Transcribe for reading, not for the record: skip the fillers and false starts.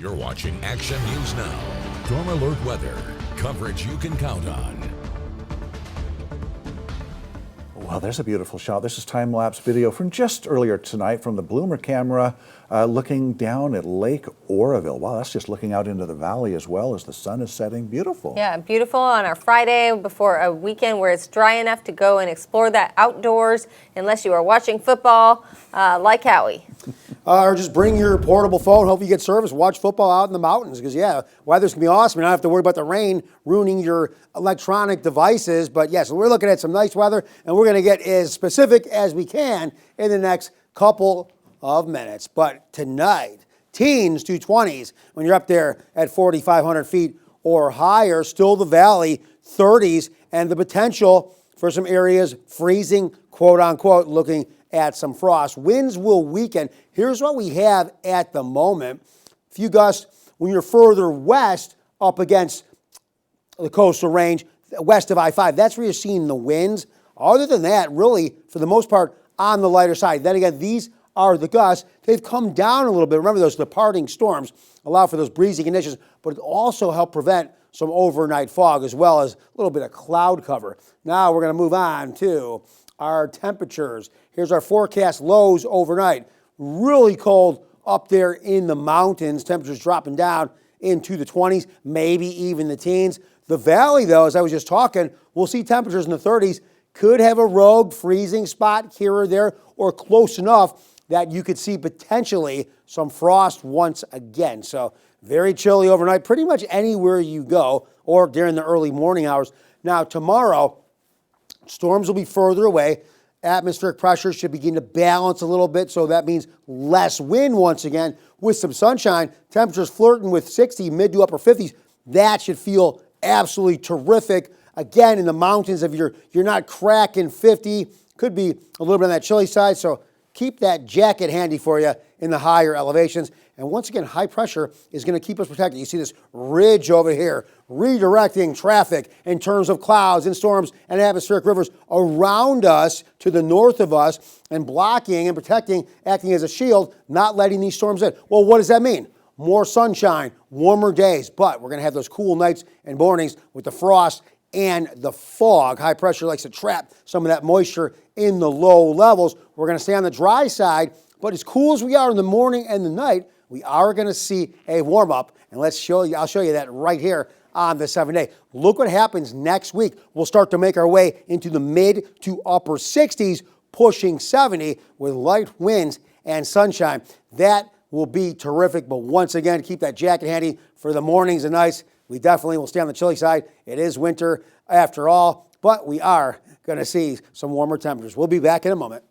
You're watching Action News Now. Storm Alert Weather. Coverage you can count on. Well, there's a beautiful shot. This is time-lapse video from just earlier tonight from the Bloomer camera looking down at Lake Oroville. Wow, that's just looking out into the valley as well as the sun is setting. Beautiful. Yeah, beautiful on our Friday before a weekend where it's dry enough to go and explore that outdoors, unless you are watching football like Howie. Or just bring your portable phone, hope you get service, watch football out in the mountains, because, yeah, weather's going to be awesome. You don't have to worry about the rain ruining your electronic devices. But, yeah, so we're looking at some nice weather, and we're going to get as specific as we can in the next couple of minutes. But tonight, teens to 20s, when you're up there at 4,500 feet or higher, still the valley, 30s, and the potential for some areas freezing, quote-unquote, looking at some frost. Winds will weaken. Here's what we have at the moment. A few gusts when you're further west up against the coastal range, west of I-5. That's where you're seeing the winds. Other than that, really, for the most part, on the lighter side. Then again, these are the gusts. They've come down a little bit. Remember, those departing storms allow for those breezy conditions, but it also help prevent some overnight fog as well as a little bit of cloud cover. Now we're going to move on to our temperatures. Here's our forecast lows overnight. Really cold up there in the mountains. Temperatures dropping down into the 20s, maybe even the teens. The valley, though, as I was just talking, we'll see temperatures in the 30s. Could have a rogue freezing spot here or there, or close enough that you could see potentially some frost once again. So very chilly overnight, pretty much anywhere you go, or during the early morning hours. Now, tomorrow, storms will be further away. Atmospheric pressure should begin to balance a little bit, so that means less wind once again with some sunshine. Temperatures flirting with 60, mid to upper 50s. That should feel absolutely terrific. Again, in the mountains, if you're not cracking 50, could be a little bit on that chilly side, so keep that jacket handy for you in the higher elevations. And once again, high pressure is going to keep us protected. You see this ridge over here redirecting traffic in terms of clouds and storms and atmospheric rivers around us to the north of us and blocking and protecting, acting as a shield, not letting these storms in. Well, what does that mean? More sunshine, warmer days, but we're going to have those cool nights and mornings with the frost and the fog. High pressure likes to trap some of that moisture in the low levels. We're going to stay on the dry side, but as cool as we are in the morning and the night, we are going to see a warm-up, and I'll show you that right here on the 7-day. Look what happens next week. We'll start to make our way into the mid to upper 60s, pushing 70 with light winds and sunshine. That will be terrific, but once again, keep that jacket handy for the mornings and nights. We definitely will stay on the chilly side. It is winter after all, but we are going to see some warmer temperatures. We'll be back in a moment.